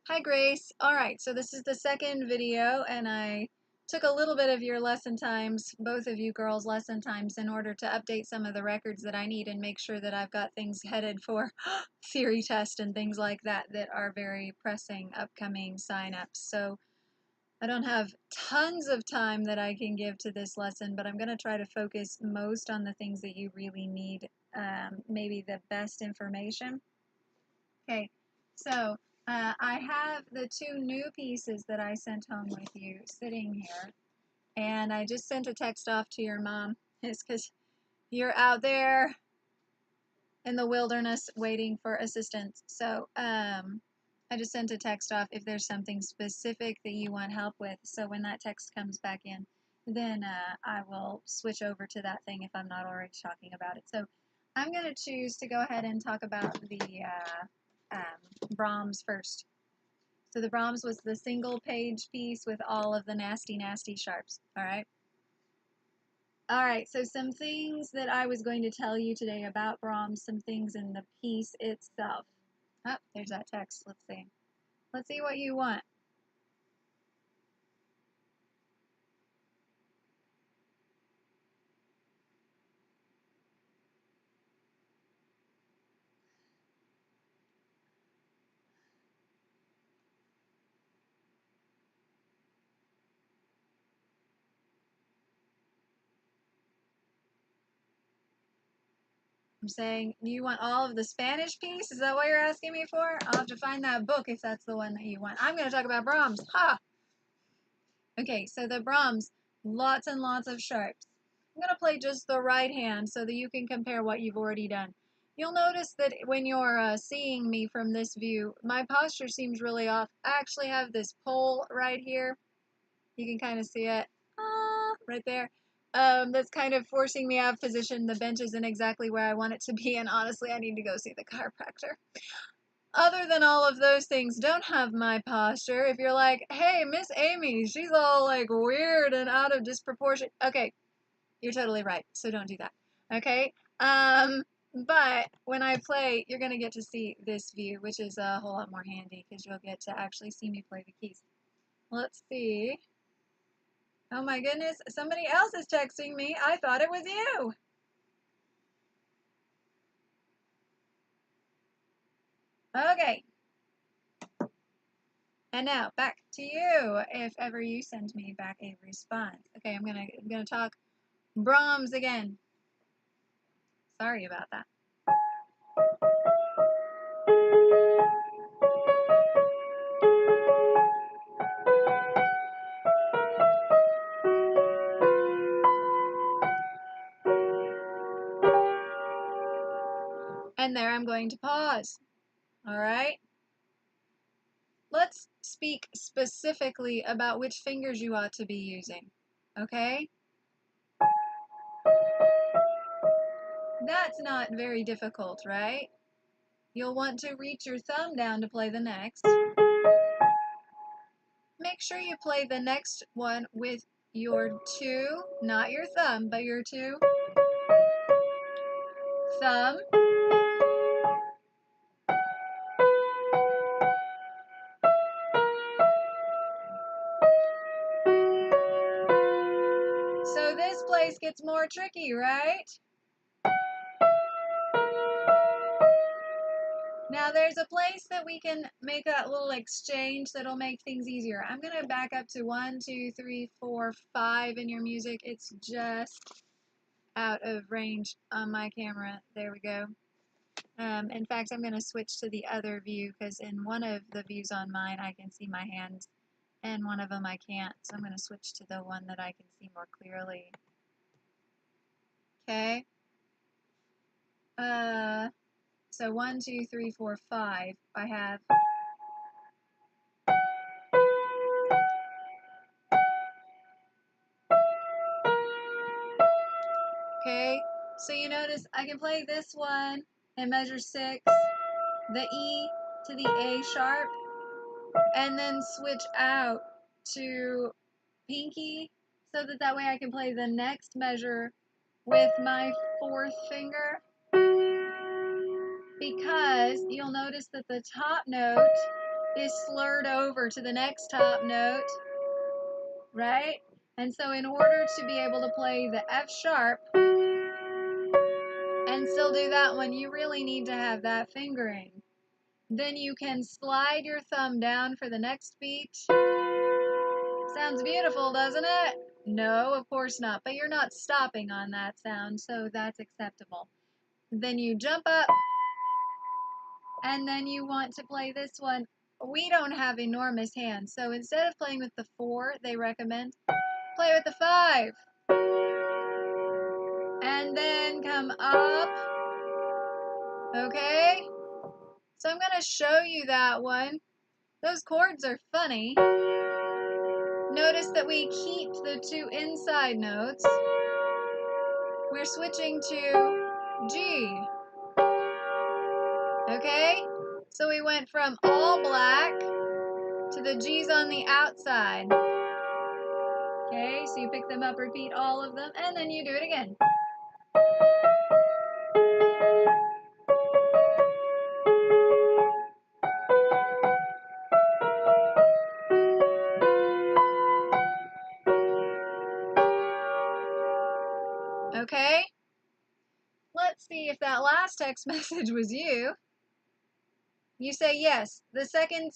Hi Grace. Alright, so this is the second video and I took a little bit of your lesson times, both of you girls' lesson times, in order to update some of the records that I need and make sure that I've got things headed for theory test and things like that that are very pressing upcoming sign-ups. So I don't have tons of time that I can give to this lesson, but I'm going to try to focus most on the things that you really need, maybe the best information. Okay, so I have the two new pieces that I sent home with you sitting here, and I just sent a text off to your mom. It's because you're out there in the wilderness waiting for assistance. So I just sent a text off if there's something specific that you want help with. So when that text comes back in, then I will switch over to that thing if I'm not already talking about it. So I'm going to choose to go ahead and talk about the Brahms first. So the Brahms was the single page piece with all of the nasty, nasty sharps. All right. All right, so some things that I was going to tell you today about Brahms, some things in the piece itself. Oh, there's that text. Let's see. Let's see what you want. I'm saying, you want all of the Spanish piece? Is that what you're asking me for? I'll have to find that book if that's the one that you want. I'm going to talk about Brahms. Ha! Okay, so the Brahms, lots and lots of sharps. I'm going to play just the right hand so that you can compare what you've already done. You'll notice that when you're seeing me from this view, my posture seems really off. I actually have this pole right here. You can kind of see it right there. That's kind of forcing me out of position. The bench isn't exactly where I want it to be, and honestly, I need to go see the chiropractor. Other than all of those things, don't have my posture. If you're like, hey, Miss Amy, she's all like weird and out of disproportion. Okay, you're totally right, so don't do that. Okay? But when I play, you're going to get to see this view, which is a whole lot more handy because you'll get to actually see me play the keys. Let's see. Oh my goodness, somebody else is texting me. I thought it was you. Okay. And now back to you if ever you send me back a response. Okay, I'm gonna talk Brahms again. Sorry about that. And there I'm going to pause. All right? Let's speak specifically about which fingers you ought to be using. Okay? That's not very difficult, right? You'll want to reach your thumb down to play the next. Make sure you play the next one with your two, not your thumb, but your two. Thumb. So this place gets more tricky, right? Now there's a place that we can make a little exchange that'll make things easier. I'm going to back up to 1, 2, 3, 4, 5 in your music. It's just out of range on my camera. There we go. In fact, I'm going to switch to the other view because in one of the views on mine I can see my hands and one of them I can't. So I'm going to switch to the one that I can see more clearly. Okay. So 1, 2, 3, 4, 5. I have. Okay, so you notice I can play this one in measure 6, the E to the A sharp, and then switch out to pinky so that way I can play the next measure with my 4th finger, because you'll notice that the top note is slurred over to the next top note, right? And so in order to be able to play the F sharp and still do that one, you really need to have that fingering. Then you can slide your thumb down for the next beat. Sounds beautiful, doesn't it? No, of course not, but you're not stopping on that sound, so that's acceptable. Then you jump up, and then you want to play this one. We don't have enormous hands, so instead of playing with the 4, they recommend play with the 5. And then come up, okay? So I'm going to show you that one. Those chords are funny. Notice that we keep the 2 inside notes. We're switching to G. Okay? So we went from all black to the G's on the outside. Okay, so you pick them up, repeat all of them, and then you do it again. Okay? Let's see if that last text message was you. You say yes. The second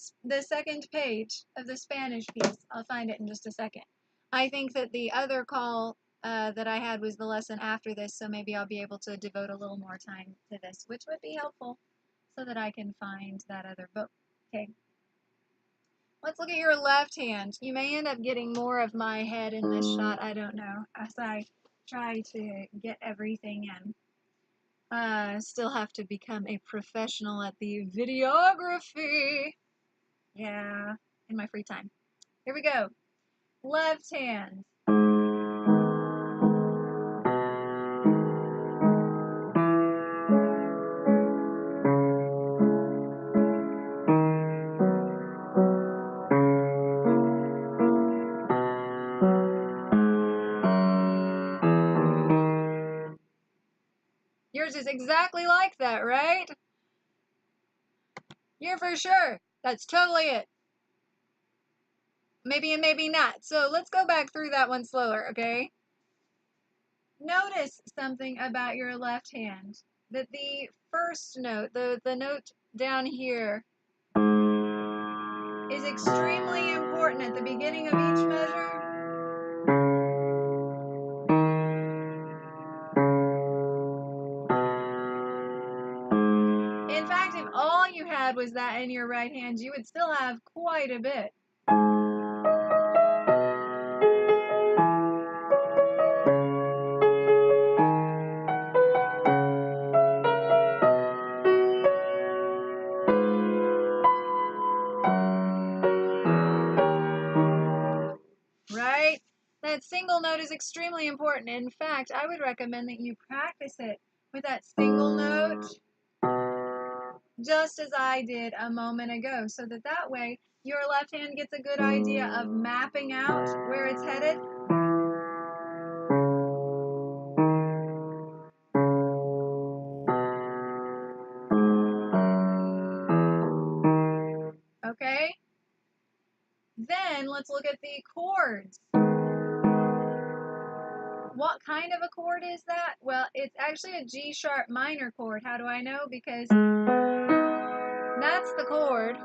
page of the Spanish piece. I'll find it in just a second. I think that the other call that I had was the lesson after this, so maybe I'll be able to devote a little more time to this, which would be helpful so that I can find that other book. Okay. Let's look at your left hand. You may end up getting more of my head in this shot, I don't know, as I try to get everything in. Still have to become a professional at the videography. Yeah, in my free time. Here we go. Left hand. Yours is exactly like that, right? You're for sure. That's totally it. Maybe and maybe not. So let's go back through that one slower, okay? Notice something about your left hand. That the first note, the note down here, is extremely important at the beginning of each measure. In fact, if all you had was that in your right hand, you would still have quite a bit. Right? That single note is extremely important. In fact, I would recommend that you practice it with that single note, just as I did a moment ago, so that way your left hand gets a good idea of mapping out where it's headed. Okay? Then let's look at the chords. What kind of a chord is that? Well, it's actually a G sharp minor chord. How do I know? Because that's the chord.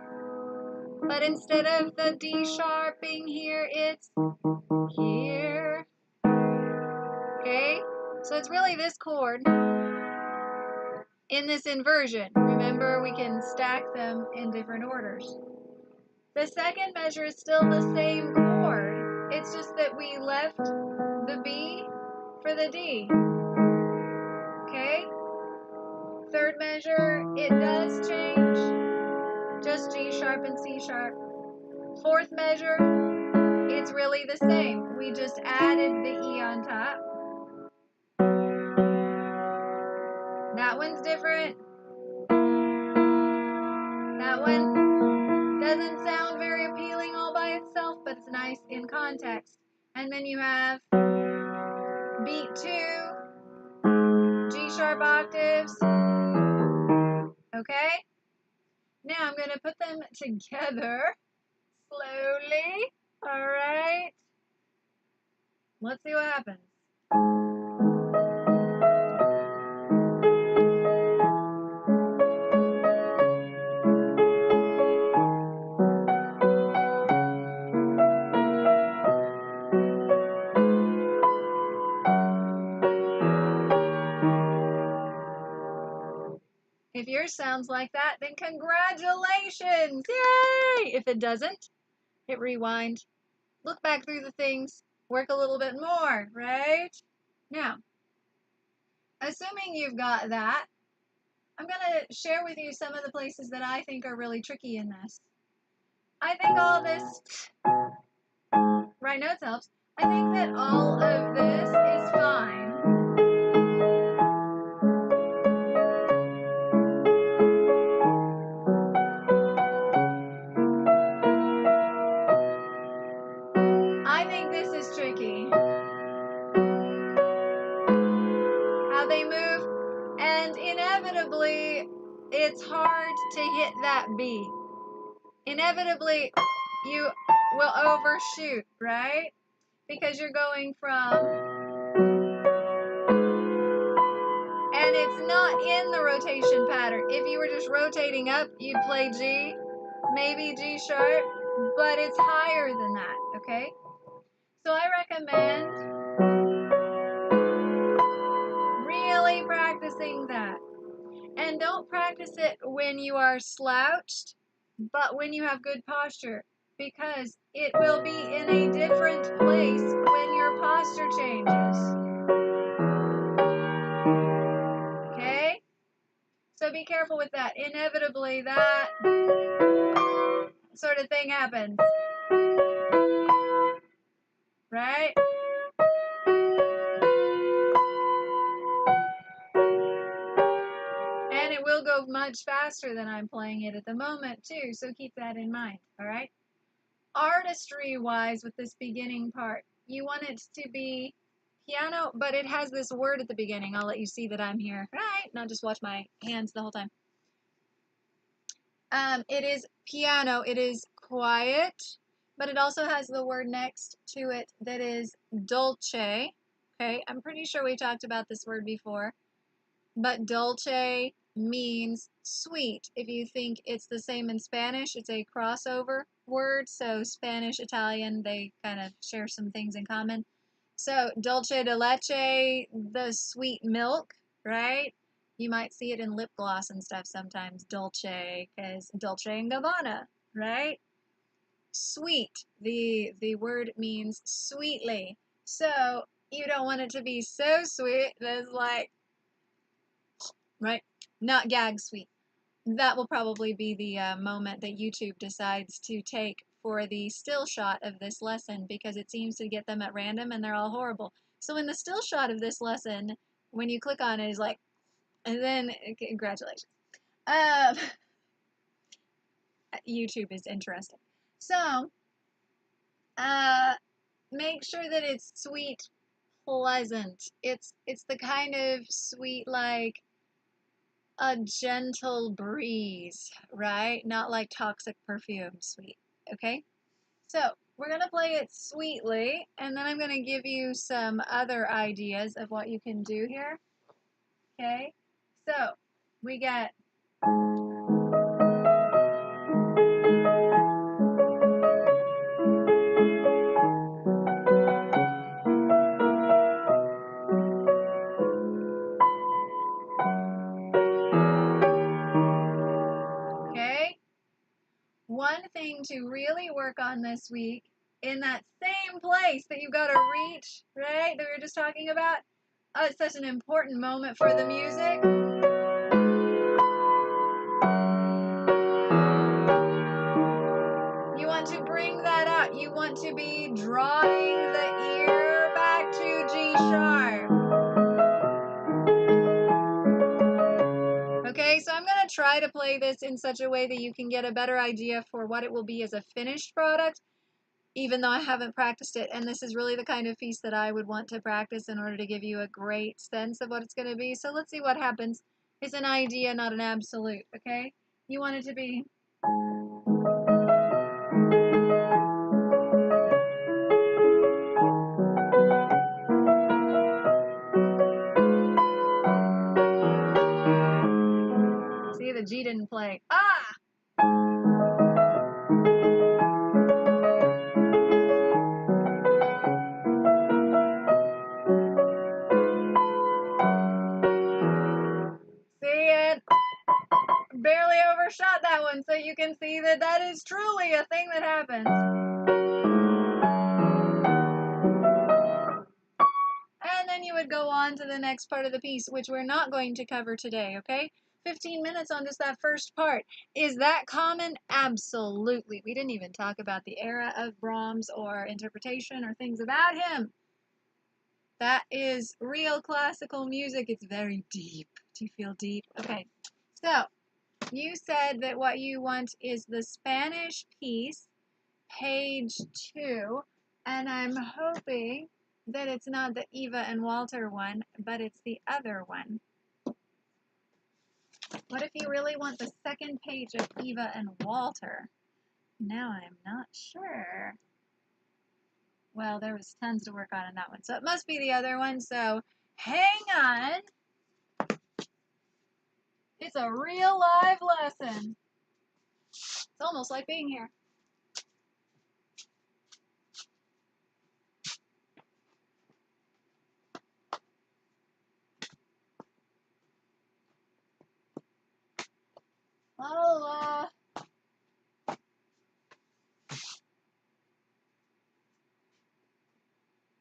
But instead of the D sharp being here, it's here. Okay? So it's really this chord in this inversion. Remember, we can stack them in different orders. The second measure is still the same chord. It's just that we left the B for the D. Okay? Third measure, it does change. Just G sharp and C sharp. Fourth measure, it's really the same. We just added the E on top. That one's different. That one doesn't sound very appealing all by itself, but it's nice in context. And then you have beat 2, G sharp octaves. Okay? Now I'm going to put them together slowly. All right. Let's see what happens. If yours sounds like that, then congratulations! Yay! If it doesn't, hit rewind, look back through the things, work a little bit more, right? Now, assuming you've got that, I'm going to share with you some of the places that I think are really tricky in this. I think all this, write notes helps. I think that all of this is fine. I think this is tricky. How they move, and inevitably, it's hard to hit that beat. Inevitably, you will overshoot, right? Because you're going from, and it's not in the rotation pattern. If you were just rotating up, you'd play G, maybe G sharp, but it's higher than that, okay? So I recommend really practicing that. And don't practice it when you are slouched, but when you have good posture, because it will be in a different place when your posture changes. Okay? So be careful with that. Inevitably, that sort of thing happens. Right? And it will go much faster than I'm playing it at the moment, too, so keep that in mind, all right? Artistry-wise, with this beginning part, you want it to be piano, but it has this word at the beginning. I'll let you see that I'm here, right? Not just watch my hands the whole time. It is piano. It is quiet, but it also has the word next to it that is dolce. Okay, I'm pretty sure we talked about this word before, but dolce means sweet. If you think it's the same in Spanish, it's a crossover word. So Spanish, Italian, they kind of share some things in common. So dulce de leche, the sweet milk, right? You might see it in lip gloss and stuff sometimes, dolce, because Dolce and Gabbana, right? Sweet, the word means sweetly. So you don't want it to be so sweet that it's like, right? Not gag sweet. That will probably be the moment that YouTube decides to take for the still shot of this lesson, because it seems to get them at random and they're all horrible. So in the still shot of this lesson, when you click on it, it's like, and then, congratulations. YouTube is interesting. So, make sure that it's sweet, pleasant. It's the kind of sweet, like a gentle breeze, right? Not like toxic perfume sweet, okay? So we're going to play it sweetly, and then I'm going to give you some other ideas of what you can do here, okay? So we get okay? One thing to really work on this week, in that same place that you've got to reach, right, that we were just talking about. Oh, it's such an important moment for the music. You want to bring that out. You want to be drawing the ear back to G sharp. Okay, so I'm going to try to play this in such a way that you can get a better idea for what it will be as a finished product, even though I haven't practiced it. And this is really the kind of piece that I would want to practice in order to give you a great sense of what it's going to be. So let's see what happens. It's an idea, not an absolute, okay? You want it to be See, the G didn't play. Ah! See it? Barely overshot that one, so you can see that that is truly a thing that happens. And then you would go on to the next part of the piece, which we're not going to cover today, okay? 15 minutes on just that first part. Is that common? Absolutely. We didn't even talk about the era of Brahms or interpretation or things about him. That is real classical music. It's very deep. Do you feel deep? Okay. So, you said that what you want is the Spanish piece, page 2, and I'm hoping that it's not the Eva and Walter one, but it's the other one. What if you really want the second page of Eva and Walter? Now I'm not sure. Well, there was tons to work on in that one, so it must be the other one, so hang on. It's a real live lesson. It's almost like being here. Oh, I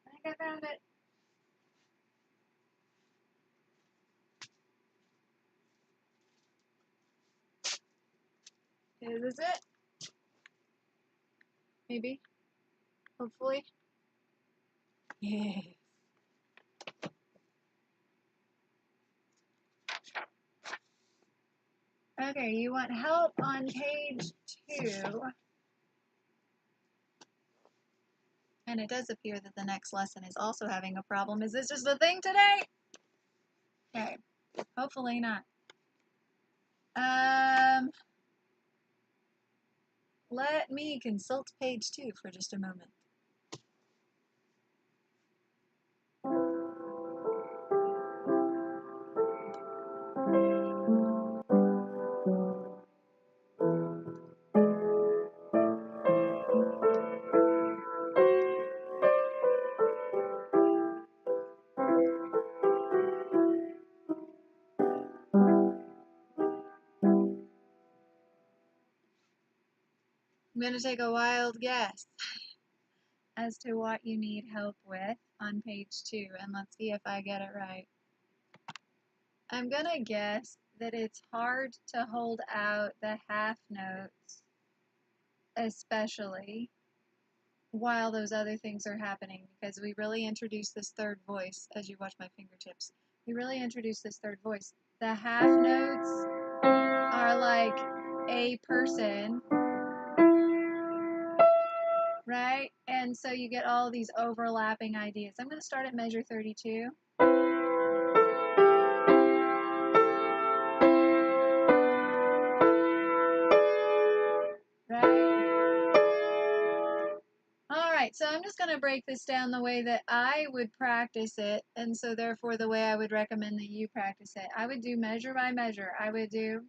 think I found it. Is this it? Maybe. Hopefully. Yeah. Okay, you want help on page 2. And it does appear that the next lesson is also having a problem. Is this just a thing today? Okay, hopefully not. Let me consult page 2 for just a moment. I'm going to take a wild guess as to what you need help with on page 2, and let's see if I get it right. I'm going to guess that it's hard to hold out the half notes, especially while those other things are happening, because we really introduce this third voice as you watch my fingertips. We really introduce this third voice. The half notes are like a person, right? And so you get all these overlapping ideas. I'm going to start at measure 32. Alright, so I'm just going to break this down the way that I would practice it, and so therefore the way I would recommend that you practice it. I would do measure by measure. I would do...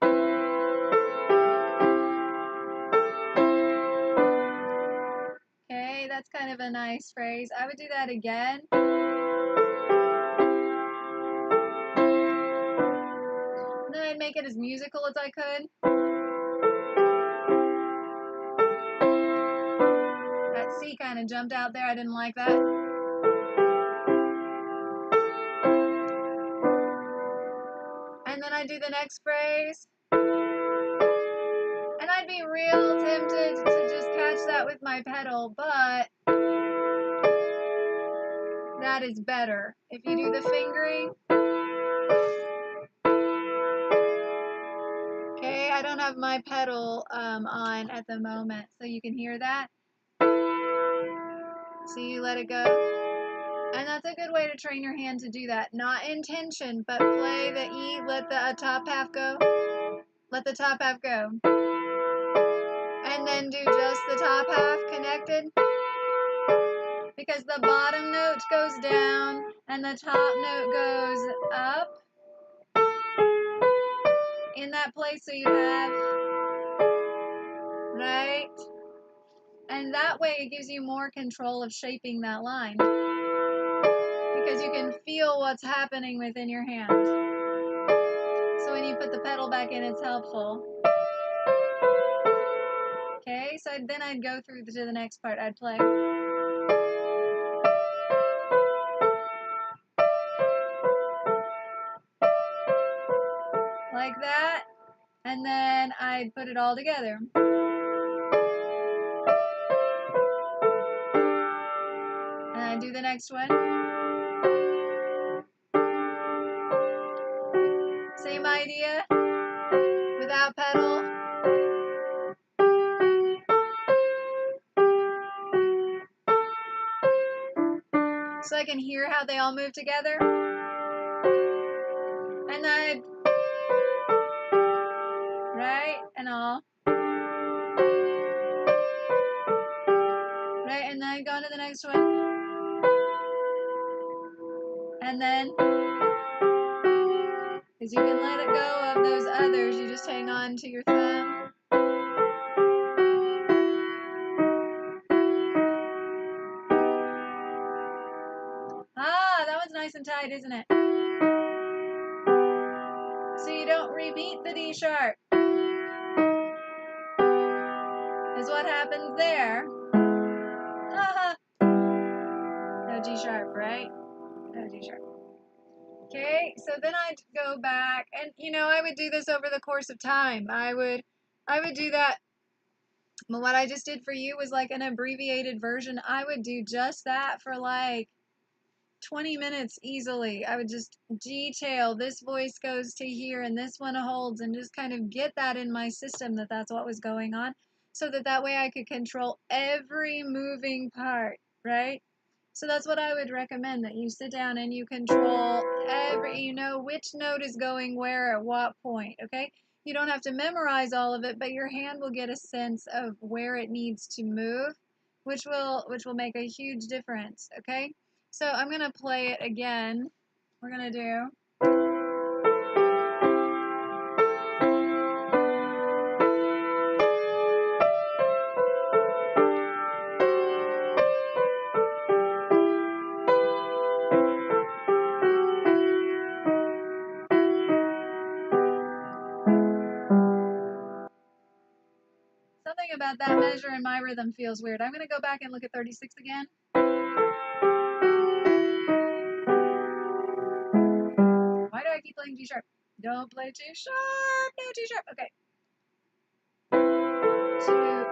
Okay, that's kind of a nice phrase. I would do that again. And then I'd make it as musical as I could. That C kind of jumped out there. I didn't like that. And then I'd do the next phrase. And I'd be real tempted to just catch that with my pedal, but that is better. If you do the fingering. Okay, I don't have my pedal on at the moment, so you can hear that. So you let it go. And that's a good way to train your hand to do that. Not in tension, but play the E, let the top half go. Let the top half go. and then do just the top half connected, because the bottom note goes down and the top note goes up in that place, so you have, right? And that way it gives you more control of shaping that line, because you can feel what's happening within your hand. So when you put the pedal back in, it's helpful. Okay, so then I'd go through to the next part. I'd play. Like that, and then I'd put it all together. And I'd do the next one. Same idea, without pedal. So I can hear how they all move together. And then right, and all. Right, and then I go on to the next one. And then, because you can let it go of those others, you just hang on to your thumb. Ah, that one's nice and tight, isn't it? So you don't repeat the D sharp, is what happens there. No G sharp, right? No G sharp. Okay, so then I'd go back, and I would do this over the course of time. I would do that. But what I just did for you was like an abbreviated version. I would do just that for like 20 minutes easily. I would just detail this voice goes to here and this one holds, and just kind of get that in my system that that's what was going on, so that way I could control every moving part, right? So that's what I would recommend, that you sit down and you control which note is going where at what point, okay? You don't have to memorize all of it, but your hand will get a sense of where it needs to move, which will make a huge difference, okay? So I'm going to play it again. We're going to do. Something about that measure in my rhythm feels weird. I'm going to go back and look at 36 again. Why do I keep playing G sharp? Don't play G sharp. No G sharp. Okay. 2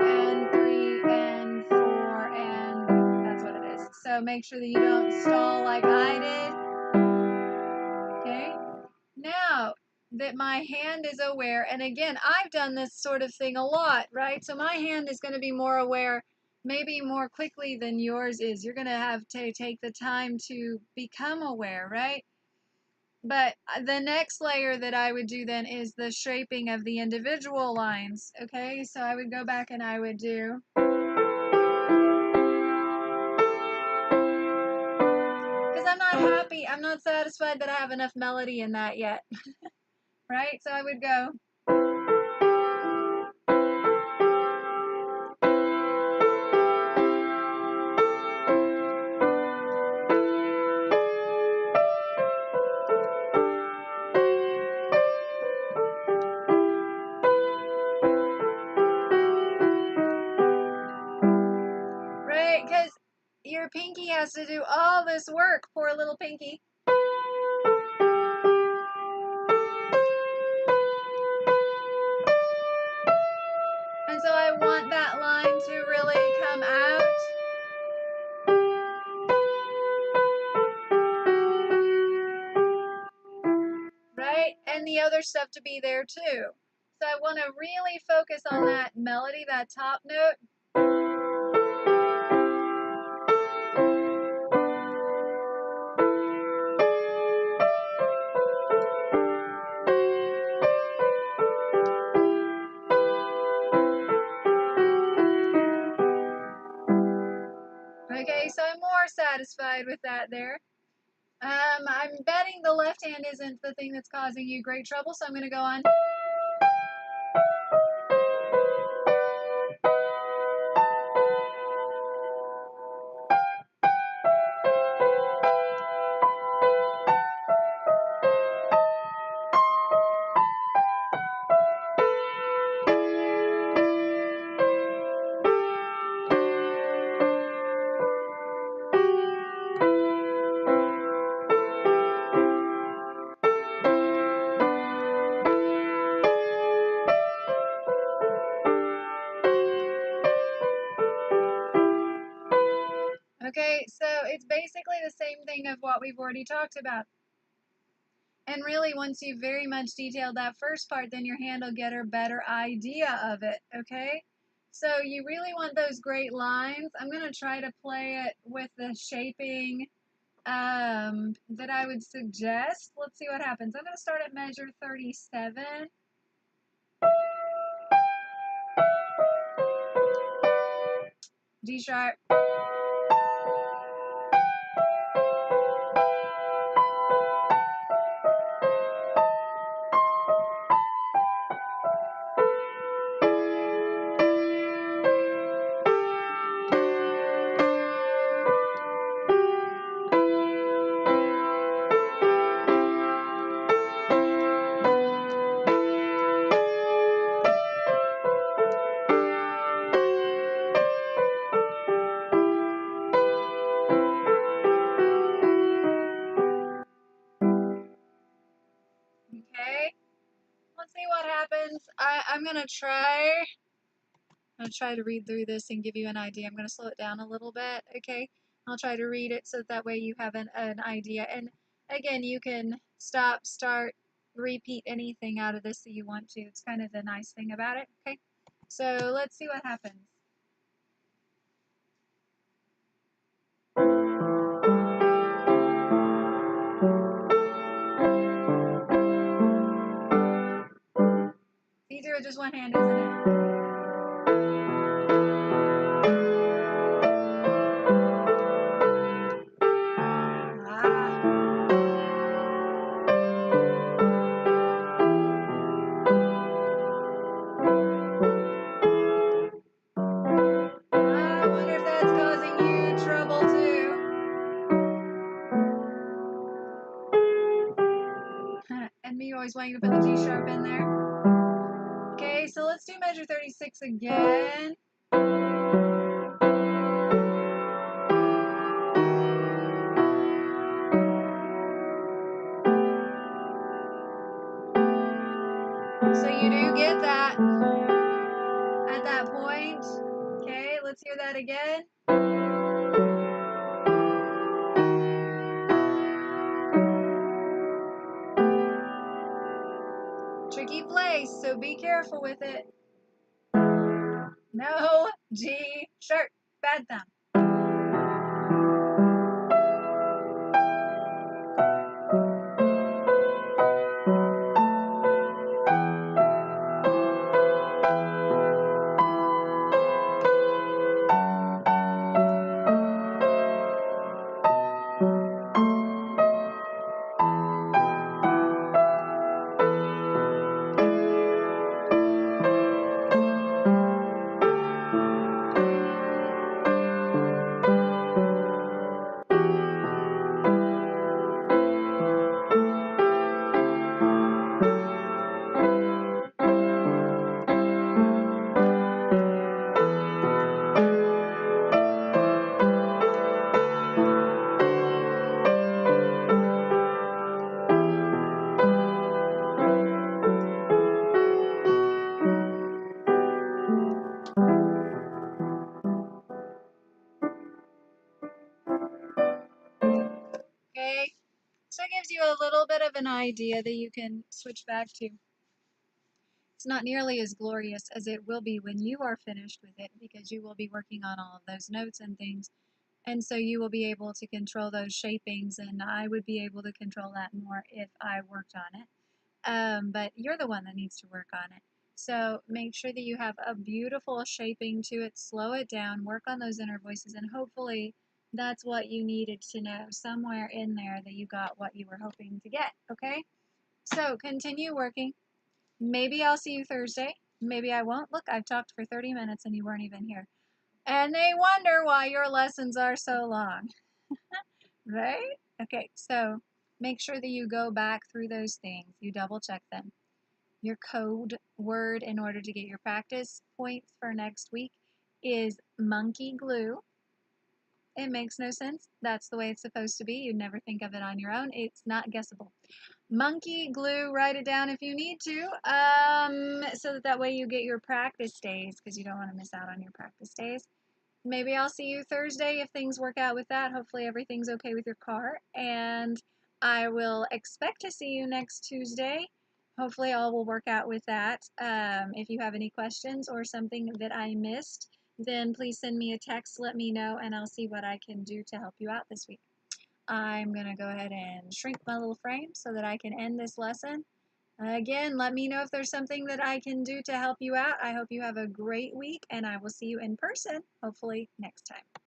and 3 and 4 and that's what it is. So make sure that you don't stall like I did. Okay. Now that my hand is aware, and again, I've done this sort of thing a lot, right? So my hand is going to be more aware, maybe more quickly than yours is. You're going to have to take the time to become aware, right? But the next layer that I would do then is the shaping of the individual lines, okay? So I would go back and I would do. Because I'm not happy, I'm not satisfied that I have enough melody in that yet, right? So I would go. Right, because your pinky has to do all this work, poor little pinky. And so I want that line to really come out. Right? And the other stuff to be there too. So I want to really focus on that melody, that top note. satisfied with that there. I'm betting the left hand isn't the thing that's causing you great trouble, so I'm going to go on. Okay, so it's basically the same thing of what we've already talked about. And really, once you've very much detailed that first part, then your hand will get a better idea of it, okay? So you really want those great lines. I'm going to try to play it with the shaping that I would suggest. Let's see what happens. I'm going to start at measure 37. D sharp. Okay, let's see what happens. I'm going to try to read through this and give you an idea. I'm going to slow it down a little bit, okay? I'll try to read it so that way you have an idea. And again, you can stop, start, repeat anything out of this that you want to. It's kind of the nice thing about it, okay? So let's see what happens. It's easier with just one hand, isn't it? I wonder if that's causing you trouble too. And me always wanting to put the G sharp in there. Okay, so let's do measure 36 again. So you do get that at that point. Okay, let's hear that again. Tricky place, so be careful with it. No G sharp, bad thumb. Okay, so it gives you a little bit of an idea that you can switch back to. It's not nearly as glorious as it will be when you are finished with it, because you will be working on all of those notes and things, and so you will be able to control those shapings, and I would be able to control that more if I worked on it. But you're the one that needs to work on it. So make sure that you have a beautiful shaping to it, slow it down, work on those inner voices, and hopefully That's what you needed to know. Somewhere in there that you got what you were hoping to get, okay? So continue working. Maybe I'll see you Thursday. Maybe I won't. Look, I've talked for 30 minutes and you weren't even here. And they wonder why your lessons are so long, right? Okay, so make sure that you go back through those things. You double check them. Your code word in order to get your practice points for next week is monkey glue. It makes no sense. That's the way it's supposed to be. You'd never think of it on your own. It's not guessable. Monkey glue, write it down if you need to, so that way you get your practice days, because you don't want to miss out on your practice days. Maybe I'll see you Thursday if things work out with that. Hopefully everything's okay with your car. And I will expect to see you next Tuesday. Hopefully all will work out with that. If you have any questions or something that I missed, then please send me a text, let me know, and I'll see what I can do to help you out this week. I'm going to go ahead and shrink my little frame so that I can end this lesson. Again, let me know if there's something that I can do to help you out. I hope you have a great week, and I will see you in person, hopefully next time.